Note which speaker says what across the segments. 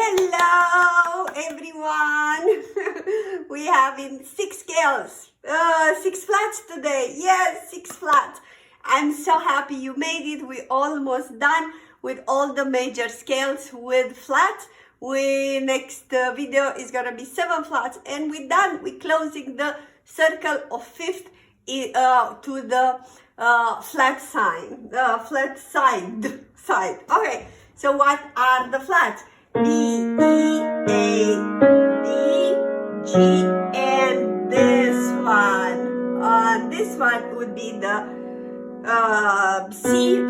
Speaker 1: Hello everyone. We have in 6 scales, 6 flats today. Yes, 6 flats. I'm so happy you made it. We almost done with all the major scales with flats. Next video is gonna be 7 flats, and we're done. We're closing the circle of fifth to the flat sign, flat side. Okay, so what are the flats? B, E, A, B, G, and this one would be the C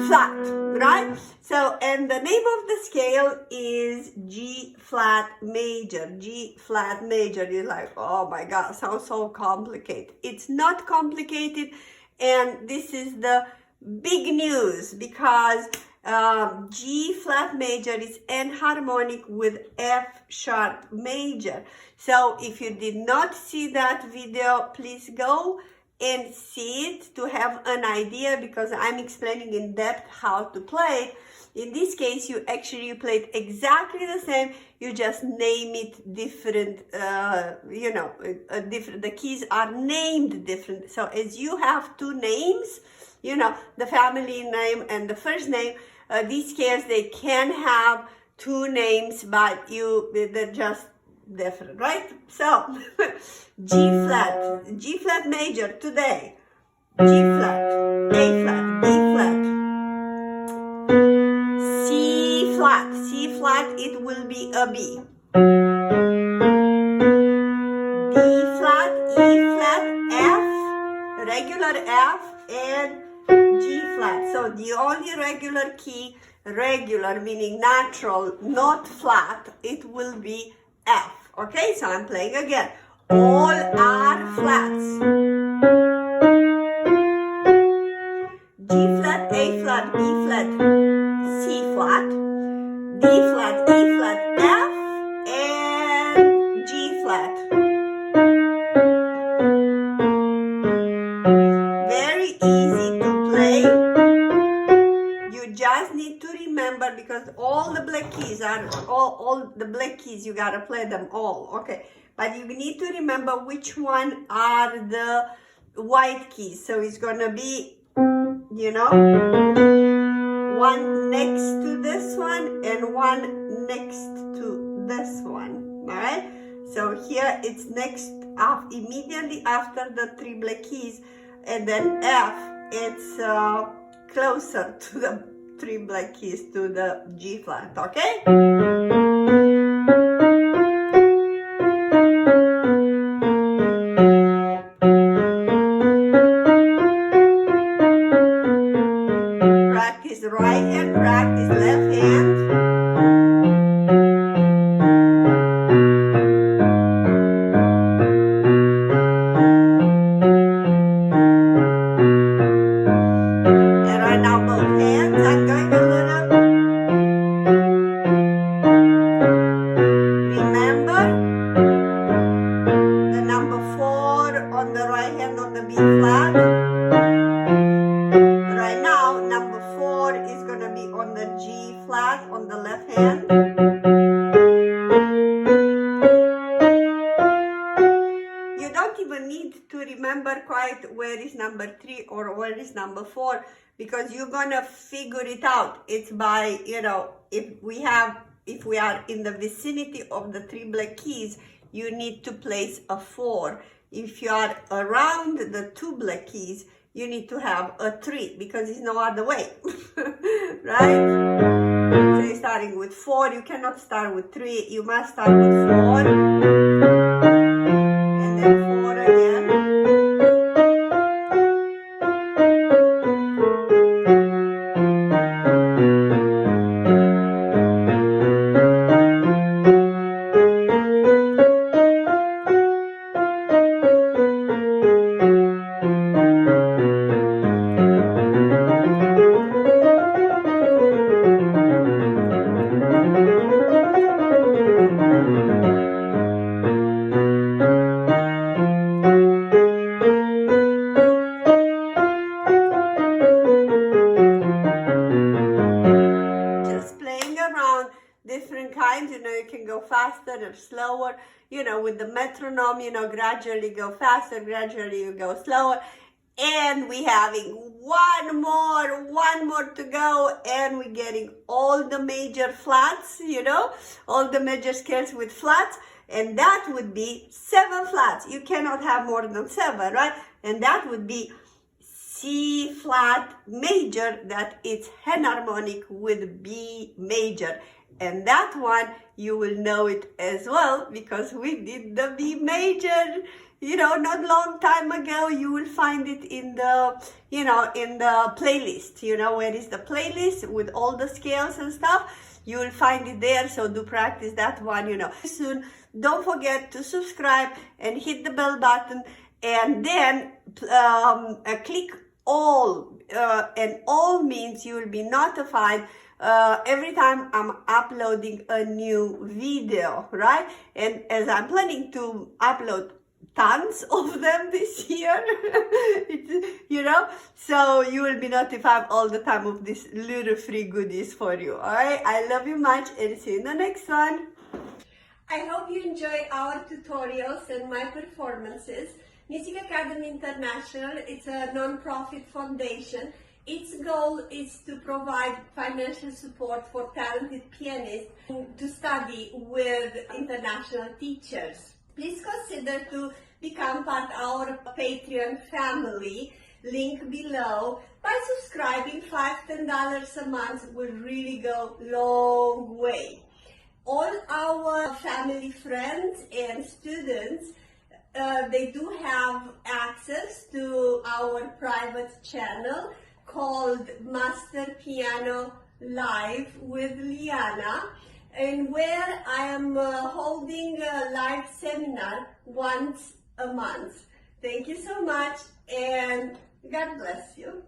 Speaker 1: flat, right? So, and the name of the scale is G flat major. G flat major. You're like, oh my God, sounds so complicated. It's not complicated, and this is the big news because G flat major is enharmonic with F sharp major. So if you did not see that video, please go and see it to have an idea, because I'm explaining in depth how to play. In this case, you played exactly the same, you just name it different, different. The keys are named different. So as you have two names, the family name and the first name, these scales, they can have two names, but they're just different, right? So G flat major today, G flat, A flat, B flat, C flat, it will be a B, D flat, E flat, F, regular F, and G flat. So the only regular key, regular meaning natural, not flat, it will be F. Okay, so I'm playing again. All are flats. G flat, A flat, B flat, C flat, D flat, E flat, F, and G flat. Very easy to play. You just need to remember, because all the black keys are all the black keys, you gotta play them all. Okay, but you need to remember which one are the white keys. So it's gonna be, one next to this one and one next to this one. All right, so here it's next immediately after the 3 black keys, and then F, it's closer to the 3 black keys, to the G flat. Okay, practice right hand, practice left hand. And right now both hands, I'm going a little. Remember the number 4 on the right hand on the B flat. Right now, number 4 is going to be on the G flat on the left hand. You don't even need to remember quite where is number 3 or where is number 4, because you're going to figure it out. It's by, if we are in the vicinity of the 3 black keys, you need to place a 4. If you are around the 2 black keys, you need to have a 3, because there's no other way, right? So you're starting with 4, you cannot start with 3, you must start with 4, and then 4 again. you can go faster or slower, with the metronome, gradually go faster, gradually you go slower. And we having one more to go, and we're getting all the major flats, all the major scales with flats, and that would be 7 flats. You cannot have more than 7, right? And that would be C flat major, that it's enharmonic with B major. And that one, you will know it as well because we did the B major, not long time ago. You will find it in the, in the playlist, where is the playlist with all the scales and stuff. You will find it there, so do practice that one, Soon, don't forget to subscribe and hit the bell button, and then click all, and all means you will be notified every time I'm uploading a new video, right? And as I'm planning to upload tons of them this year, so you will be notified all the time of these little free goodies for you. All right, I love you much, and see you in the next one. I hope you enjoy our tutorials and my performances. Music Academy International, it's a non-profit foundation. Its goal is to provide financial support for talented pianists to study with international teachers. Please consider to become part of our Patreon family, link below. By subscribing, $5-10 a month will really go a long way. All our family friends and students, they do have access to our private channel called Master Piano Live with Liana, and where I am holding a live seminar once a month. Thank you so much, and God bless you.